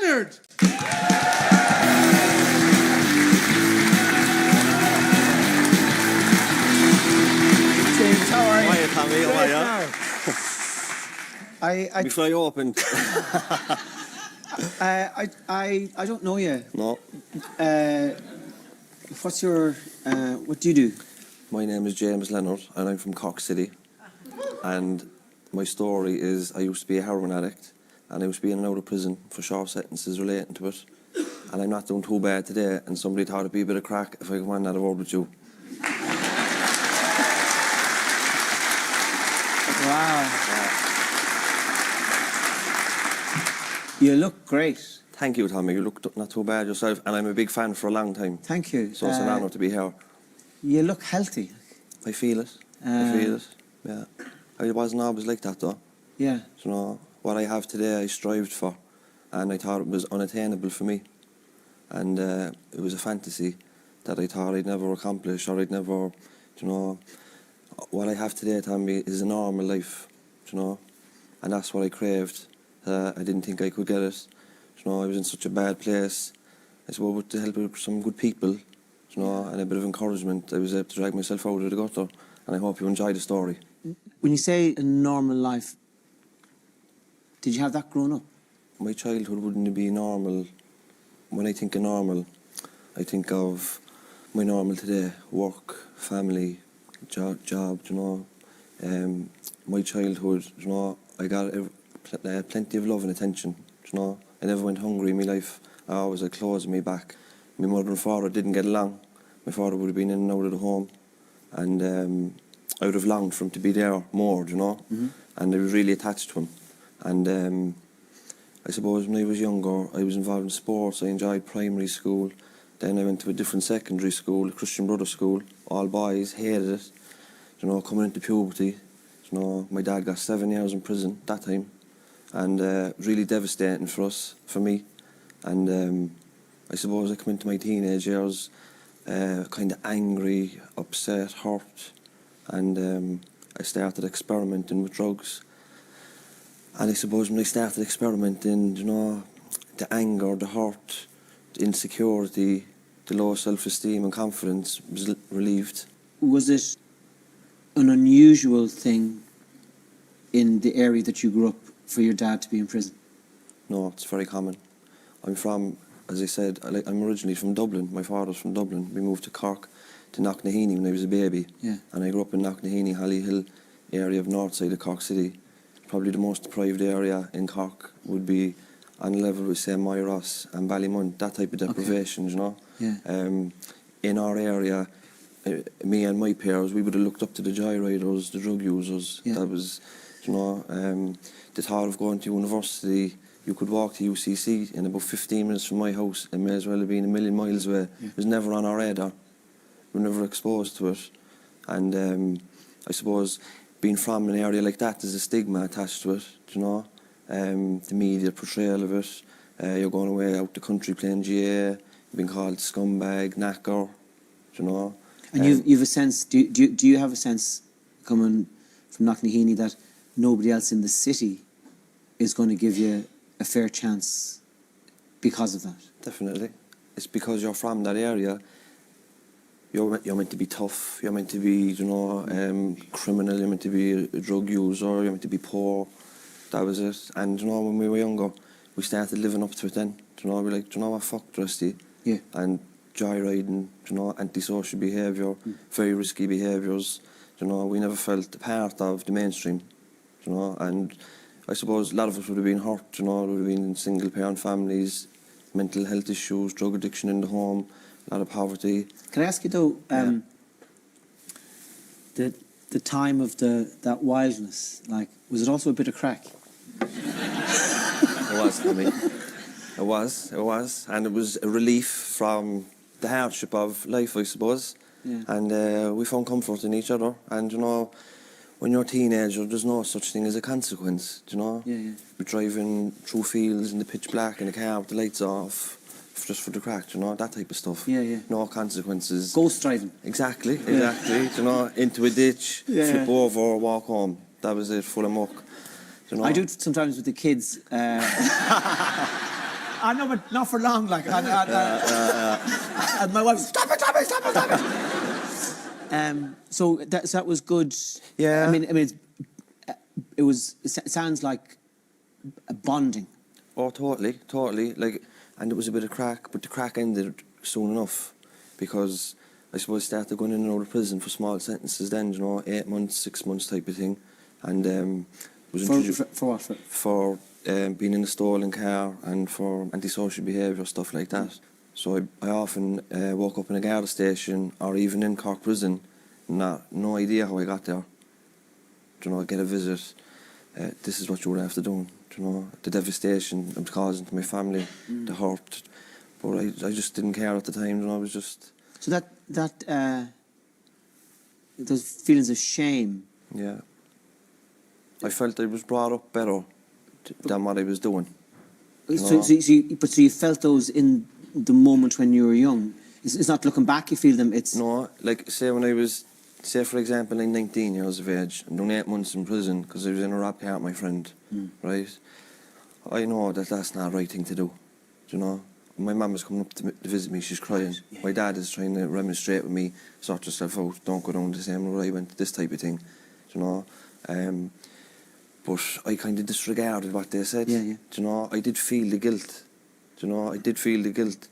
Leonard! James, how are you? Hiya, Tommy. How are you? I Before I opened. I don't know you. No. What's your what do you do? My name is James Leonard, and I'm from Cork City. And my story is I used to be a heroin addict, and I used to be in and out of prison for short sentences relating to it. And I'm not doing too bad today, and somebody thought it'd be a bit of crack if I come on that word with you. Wow. You look great. Thank you, Tommy. You look not too bad yourself, and I'm a big fan for a long time. Thank you. So it's an honour to be here. You look healthy. I feel it. I feel it. Yeah. I wasn't always like that, though. Yeah. You know, what I have today, I strived for, and I thought it was unattainable for me. And it was a fantasy that I thought I'd never accomplish, or I'd never, you know. What I have today, Tommy, is a normal life, you know, and that's what I craved. I didn't think I could get it. You know, I was in such a bad place. I suppose with the help of some good people, you know, and a bit of encouragement, I was able to drag myself out of the gutter, and I hope you enjoy the story. When you say a normal life, did you have that growing up? My childhood wouldn't be normal. When I think of normal, I think of my normal today, work, family, job, you know. My childhood, you know, I got plenty of love and attention, you know. I never went hungry in my life. I always had clothes on my back. My mother and father didn't get along. My father would have been in and out of the home, and I would have longed for him to be there more, you know. Mm-hmm. And I was really attached to him. And I suppose when I was younger, I was involved in sports. I enjoyed primary school. Then I went to a different secondary school, a Christian Brothers school. All boys, hated it. You know, coming into puberty. You know, my dad got 7 years in prison that time. And really devastating for us, for me. And I suppose I come into my teenage years kind of angry, upset, hurt. And I started experimenting with drugs. And I suppose when I started experimenting, you know, the anger, the hurt, the insecurity, the low self-esteem and confidence was relieved. Was it an unusual thing in the area that you grew up for your dad to be in prison? No, it's very common. I'm from, as I said, I'm originally from Dublin. My father's from Dublin. We moved to Cork, to Knocknaheeny when I was a baby. Yeah. And I grew up in Knocknaheeny, Hollyhill area of north side of Cork City. Probably the most deprived area in Cork would be on the level with, say, Moyross and Ballymun, that type of deprivation, you know. Yeah. In our area, me and my peers, we would have looked up to the joyriders, the drug users. Yeah. That was, you know, the thought of going to university. You could walk to UCC in about 15 minutes from my house. It may as well have been a million miles away. Yeah. It was never on our radar. We were never exposed to it. And I suppose being from an area like that, there's a stigma attached to it, you know. The media portrayal of it. You're going away out the country playing GA. You've been called scumbag, knacker, you know. And you've a sense, do you have a sense coming from Knocknaheeny that nobody else in the city is going to give you a fair chance because of that? Definitely. It's because you're from that area. You're meant to be tough. You're meant to be, you know, criminal. You're meant to be a drug user. You're meant to be poor. That was it. And, you know, when we were younger, we started living up to it then. You know, we were like, you know what, fuck the rest of you. Yeah. And joyriding, you know, antisocial behaviour, very risky behaviours. You know, we never felt a part of the mainstream, you know. And I suppose a lot of us would have been hurt, you know, would have been in single-parent families, mental health issues, drug addiction in the home, a lot of poverty. Can I ask you though, the time of that wildness, like, was it also a bit of crack? It was for me. It was. And it was a relief from the hardship of life, I suppose. Yeah. And we found comfort in each other. And, you know, when you're a teenager, there's no such thing as a consequence, do you know? Yeah, yeah. We're driving through fields in the pitch black in a car with the lights off, just for the crack, you know, that type of stuff. Yeah, yeah. No consequences. Ghost driving. Exactly. You know, into a ditch, flip over, walk home. That was it, full of muck. You know? I do it sometimes with the kids. I know, but not for long. Like, and my wife, stop it. So that was good. Yeah. I mean, it sounds like a bonding. Oh, totally. Like, and it was a bit of crack, but the crack ended soon enough, because I suppose I started going in and out of prison for small sentences then, 8 months, 6 months type of thing, and was introduced For what? for being in a stolen car and for antisocial behaviour, stuff like that. So I often woke up in a guard station or even in Cork prison, no idea how I got there. Get a visit. This is what you were after doing. The devastation it was causing to my family, the hurt. But I just didn't care at the time. I was just. So that those feelings of shame. Yeah. I felt I was brought up better than what I was doing. So you felt those in the moment when you were young. It's not looking back you feel them. It's no, like say for example, I'm 19 years of age and done 8 months in prison because I was in a rap car with my friend, right? I know that that's not the right thing to do. My mum was coming up to visit me. She's crying. Yeah. My dad is trying to remonstrate with me, sort yourself out. Don't go down the same road I went. This type of thing, But I kind of disregarded what they said. Yeah. I did feel the guilt. I did feel the guilt.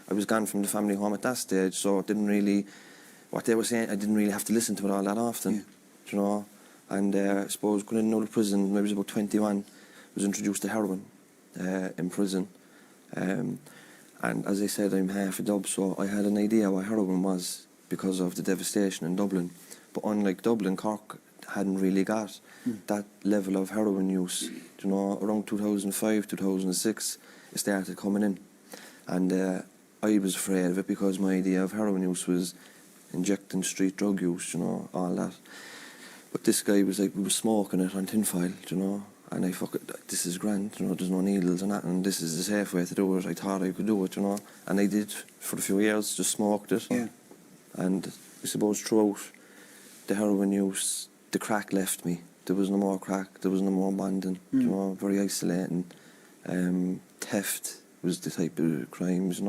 I was gone from the family home at that stage, so it didn't really, what they were saying, I didn't really have to listen to it all that often. Yeah. And I suppose going in and out of prison when I was about 21, I was introduced to heroin in prison. And as I said, I'm half a dub, so I had an idea what heroin was because of the devastation in Dublin. But unlike Dublin, Cork hadn't really got that level of heroin use. Around 2005, 2006, it started coming in. And I was afraid of it because my idea of heroin use was injecting street drug use, all that. But this guy was like, we were smoking it on tinfoil, and I this is grand, there's no needles and that, and this is the safe way to do it. I thought I could do it, and I did for a few years, just smoked it. Yeah. And I suppose throughout the heroin use, the crack left me. There was no more crack, there was no more bonding, very isolating. Theft was the type of crimes,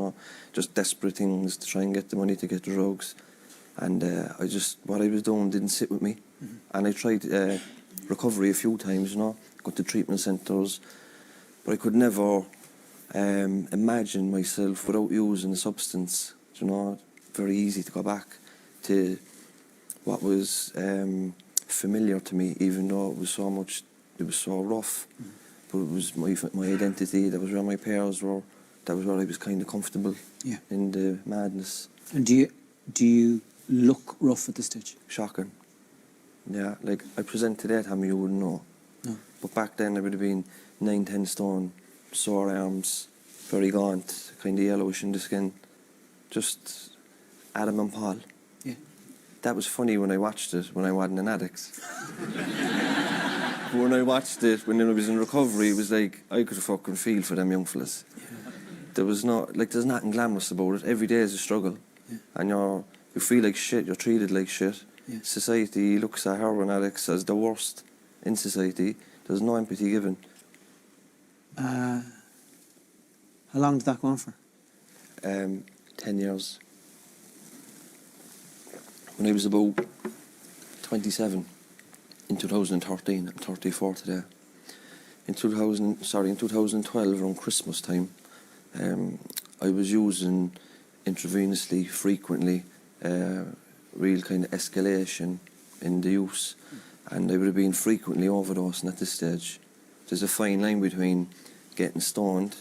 just desperate things to try and get the money to get the drugs. And what I was doing didn't sit with me. And I tried recovery a few times, got to treatment centres, but I could never imagine myself without using a substance, very easy to go back to what was familiar to me, even though it was so rough. But it was my identity, that was where my peers were, that was where I was kind of comfortable in the madness. And do you look rough at this stage? Shocking. Yeah, like I present today, Tommy, you wouldn't know. No. But back then I would have been 9-10 stone, sore arms, very gaunt, kind of yellowish in the skin. Just Adam and Paul. Yeah. That was funny when I watched it, when I wasn't an addict. When I watched it, when I was in recovery, it was like, I could fucking feel for them young fellas. Yeah. There's nothing glamorous about it. Every day is a struggle. Yeah. And you feel like shit, you're treated like shit. Yeah. Society looks at heroin addicts as the worst in society. There's no empathy given. How long did that go on for? 10 years. When I was about 27, in 2013, I'm 34 today. In 2012, around Christmas time, I was using intravenously frequently, real kind of escalation in the use, and I would have been frequently overdosing at this stage. There's a fine line between getting stoned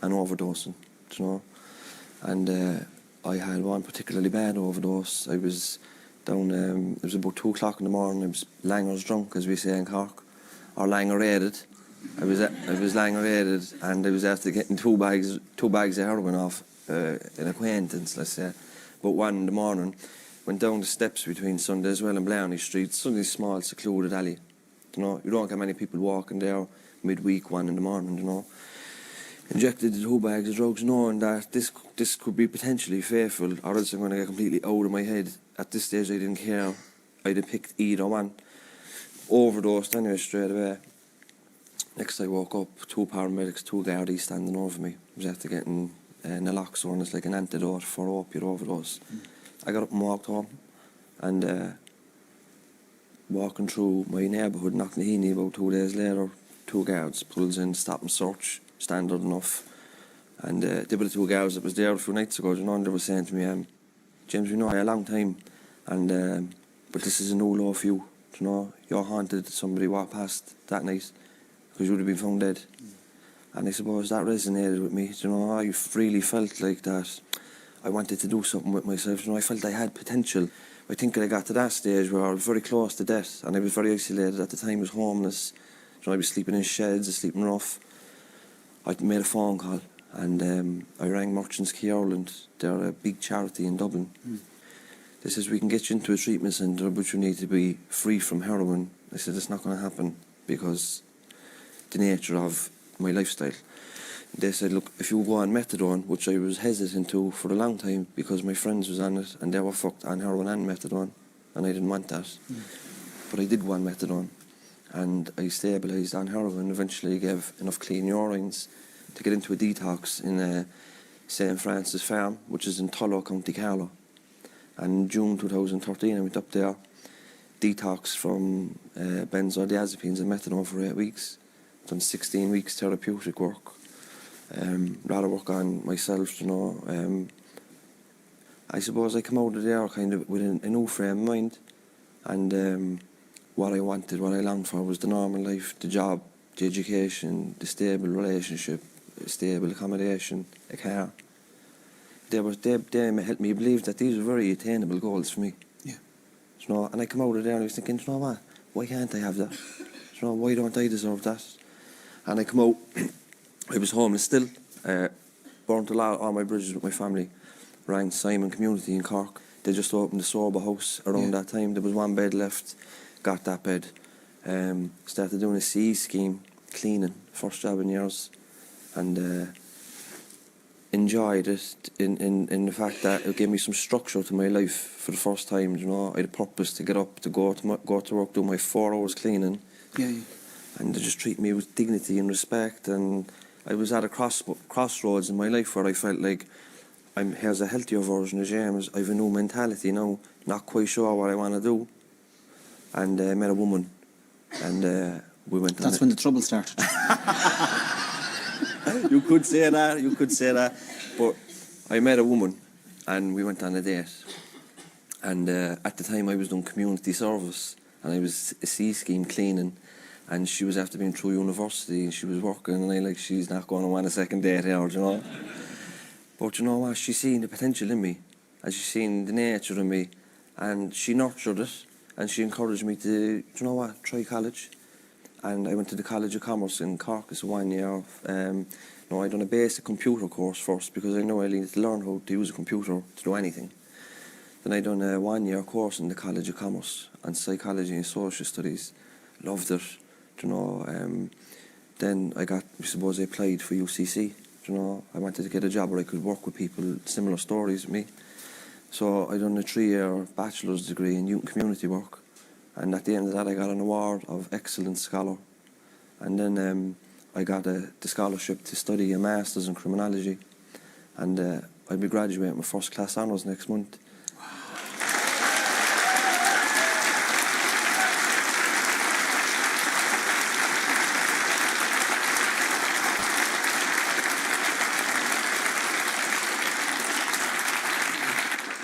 and overdosing, and I had one particularly bad overdose. I was down, it was about 2 o'clock in the morning. I was langers drunk, as we say in Cork, or langer-aided. I was langer-aided, and I was after getting two bags of heroin off an acquaintance, let's say. But 1 in the morning, went down the steps between Sundayswell and Blarney Street, Sunday's small, secluded alley. You don't get many people walking there midweek, 1 in the morning, Injected the 2 bags of drugs, knowing that this could be potentially fatal, or else I'm going to get completely out of my head. At this stage, I didn't care. I'd have picked either one. Overdosed anyway, straight away. Next I woke up, 2 paramedics, 2 guardies standing over me. I was after getting naloxone, it's like an antidote for opiate overdose. I got up and walked home, and walking through my neighbourhood, Knocknaheeny, about 2 days later, 2 guards pulls in, stop and search, standard enough. And they were the 2 guards that was there a few nights ago, you know, and they were saying to me, James, we know you a long time, and but this is a new law for you, you know. You're haunted, somebody walked past that night, because you would have been found dead. And I suppose that resonated with me, you know. I really felt like that I wanted to do something with myself, you know. I felt I had potential. I think I got to that stage where I was very close to death, and I was very isolated at the time. I was homeless, you know. I was sleeping in sheds, sleeping rough. I made a phone call, and I rang Merchants Key Ireland. They're a big charity in Dublin. They says, we can get you into a treatment centre, but you need to be free from heroin. I said, it's not going to happen because the nature of my lifestyle. They said, look, if you go on methadone, which I was hesitant to for a long time because my friends was on it and they were fucked on heroin and methadone, and I didn't want that. But I did go on methadone, and I stabilised on heroin. Eventually I gave enough clean urines to get into a detox in St. Francis Farm, which is in Tullow, County Carlow. And in June 2013 I went up there, detox from benzodiazepines and methadone for 8 weeks. Done 16 weeks therapeutic work. Rather work on myself, you know. I suppose I come out of there kind of with a new frame of mind, and what I wanted, what I longed for was the normal life, the job, the education, the stable relationship, stable accommodation, a car. They helped me believe that these were very attainable goals for me. Yeah. You know, and I come out of there and I was thinking, you know what, why can't I have that? You know, why don't I deserve that? And I come out, I was homeless still, burnt all my bridges with my family, rang Simon Community in Cork. They just opened a sober house around that time. There was 1 bed left, got that bed. Started doing a CE scheme, cleaning, first job in years, and enjoyed it in the fact that it gave me some structure to my life for the first time, you know. I had a purpose to get up, to go to work, do my 4 hours cleaning. Yeah. And they just treat me with dignity and respect. And I was at a crossroads in my life where I felt like here's a healthier version of James. I have a new mentality now, not quite sure what I want to do. And I met a woman, and we went on. That's when the trouble started. You could say that, but I met a woman and we went on a date. And at the time I was doing community service and I was a C scheme cleaning, and she was after being through university and she was working, and I like, she's not going to want a second date here, you know. But you know what, she seen the potential in me, and she seen the nature in me, and she nurtured it, and she encouraged me to, you know what, try college. And I went to the College of Commerce in Cork. It's 1 year. I done a basic computer course first because I know I needed to learn how to use a computer to do anything. Then I done a 1 year course in the College of Commerce on psychology and social studies. Loved it, you know. Then I applied for UCC. You know, I wanted to get a job where I could work with people similar stories with me. So I done a 3-year bachelor's degree in youth and community work. And at the end of that, I got an award of Excellent Scholar. And then I got the scholarship to study a Master's in Criminology. And I'll be graduating with first class honours next month.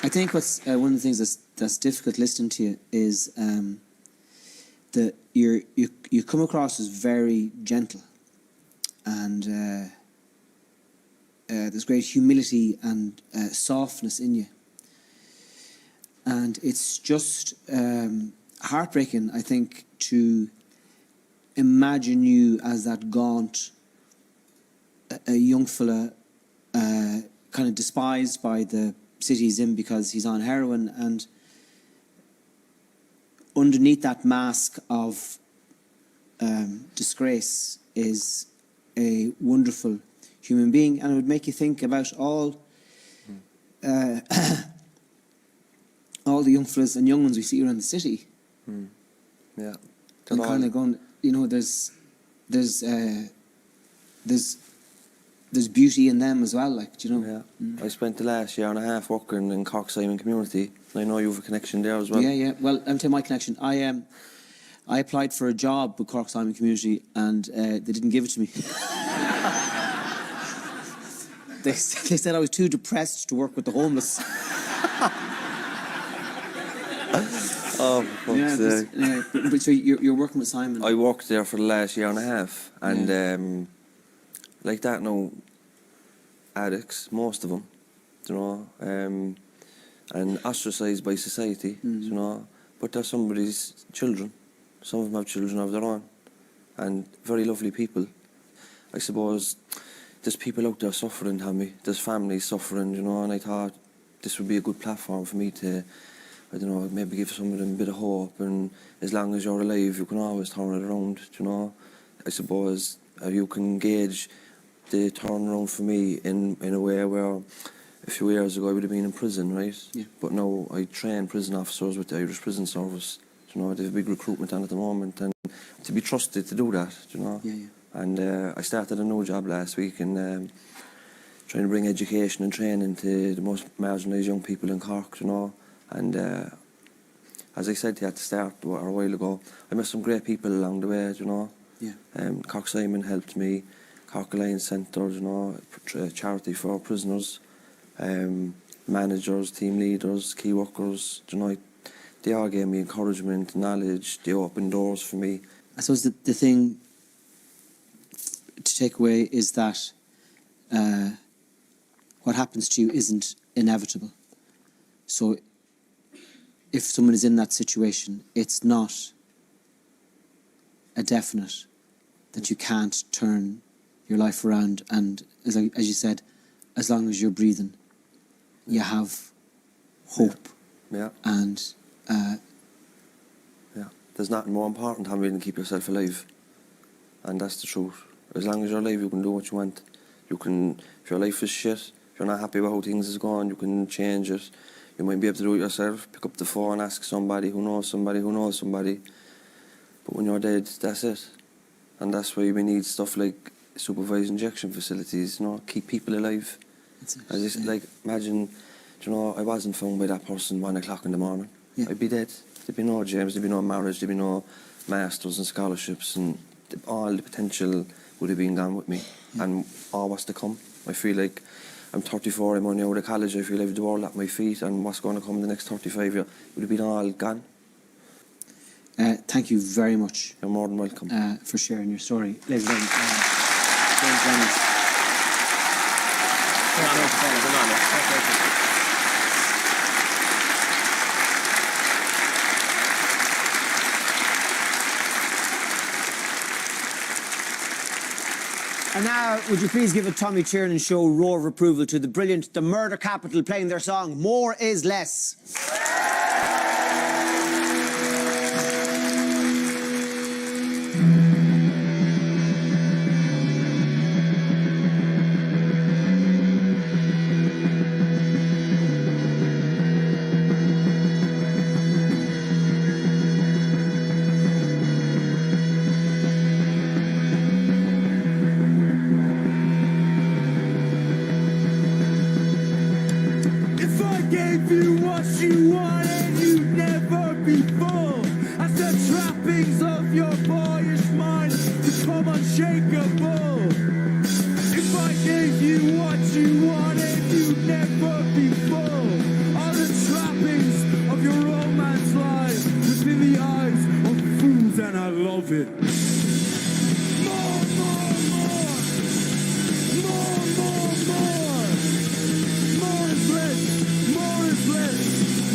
I think what's one of the things that's difficult listening to you is that you come across as very gentle, and there's great humility and softness in you, and it's just heartbreaking, I think, to imagine you as that gaunt, a young fella, kind of despised by the city he's in because he's on heroin, and underneath that mask of disgrace is a wonderful human being, and it would make you think about all all the young fellas and young ones we see around the city. Yeah, and kind of going, you know, there's there's beauty in them as well, like, do you know. Yeah. I spent the last year and a half working in Cork Simon community. I know you have a connection there as well. Yeah. Well, I'll tell you my connection. I applied for a job with Cork Simon community, and they didn't give it to me. They said I was too depressed to work with the homeless. Oh, for fuck's sake. But so you're working with Simon. I worked there for the last year and a half, and like that now, addicts, most of them, you know, and ostracised by society, you know, but they're somebody's children. Some of them have children of their own, and very lovely people. I suppose there's people out there suffering, Tommy. There's families suffering, you know, and I thought this would be a good platform for me to, I don't know, maybe give some of them a bit of hope, and as long as you're alive, you can always turn it around, you know. I suppose you can gauge the turnaround for me in a way where a few years ago I would have been in prison, right? Yeah. But now I train prison officers with the Irish Prison Service. You know, they have a big recruitment on at the moment, and to be trusted to do that, you know. Yeah. And I started a new job last week in trying to bring education and training to the most marginalised young people in Cork, you know. And as I said to you at the start a while ago, I met some great people along the way, you know. Yeah. Cork Simon helped me, Cork Alliance Centre, you know, charity for prisoners, managers, team leaders, key workers, you know, they all gave me encouragement, knowledge, they opened doors for me. I suppose the thing to take away is that what happens to you isn't inevitable. So if someone is in that situation, it's not a definite that you can't turn your life around, and as you said, as long as you're breathing, you have hope. Yeah. And there's nothing more important than keep yourself alive, and that's the truth. As long as you're alive, you can do what you want. You can, if your life is shit, if you're not happy with how things is going, you can change it. You might be able to do it yourself, pick up the phone, ask somebody who knows somebody who knows somebody. But when you're dead, that's it. And that's why we need stuff like supervised injection facilities, you know, keep people alive. Like, imagine, you know, I wasn't found by that person 1 o'clock in the morning. Yeah. I'd be dead. There'd be no James, there'd be no marriage, there'd be no masters and scholarships, and all the potential would have been gone with me. Yeah. And all what's to come. I feel like I'm 34, I'm only out of college, I feel I have the world at my feet, and what's going to come in the next 35 years would have been all gone. Thank you very much. You're more than welcome. For sharing your story. Ladies and gentlemen, and now, would you please give a Tommy Tiernan Show roar of approval to the brilliant The Murder Capital playing their song, More Is Less. Gave you what you wanted, you'd never be full. As the trappings of your boyish mind become unshakable. If I gave you what you wanted, you'd never be full. All the trappings of your romance lies within the eyes of fools, and I love it. More, more, more. More, more, more. More is less. More is less,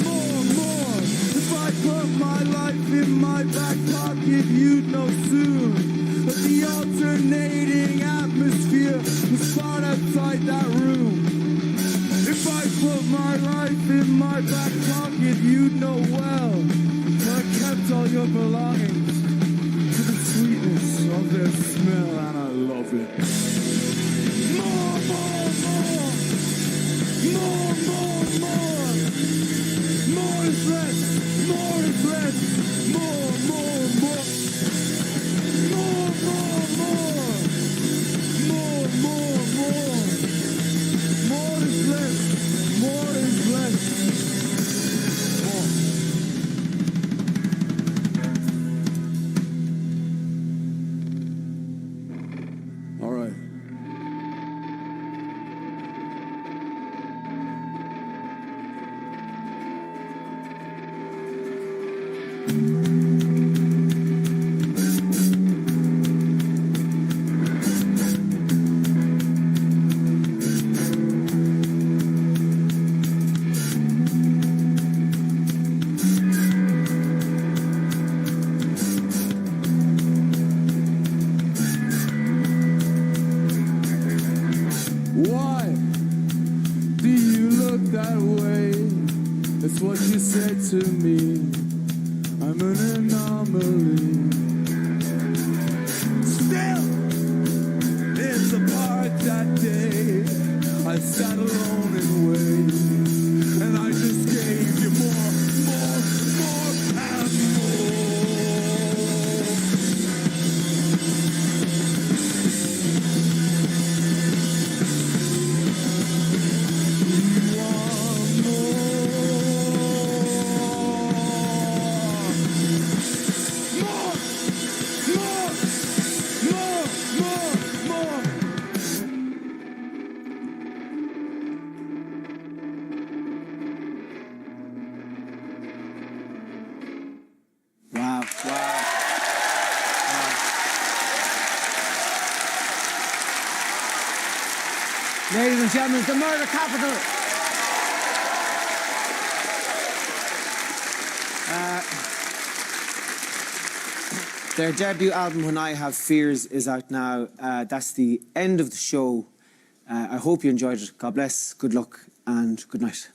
more. If I put my life in my back pocket, you'd know soon that the alternating atmosphere was far outside that room. If I put my life in my back pocket, you'd know well that I kept all your belongings to the sweetness of their smell, and I love it. More, more, more. More, more, more. More is less. More is less. More, more, more. More, more, more. Why do you look that way? That's what you said to me. I'm an anomaly. Still, in the park that day, I sat alone and waited, and I just gave you more, and more. Wow. Ladies and gentlemen, the murder capital. Their debut album, When I Have Fears, is out now. That's the end of the show. I hope you enjoyed it. God bless, good luck, and good night.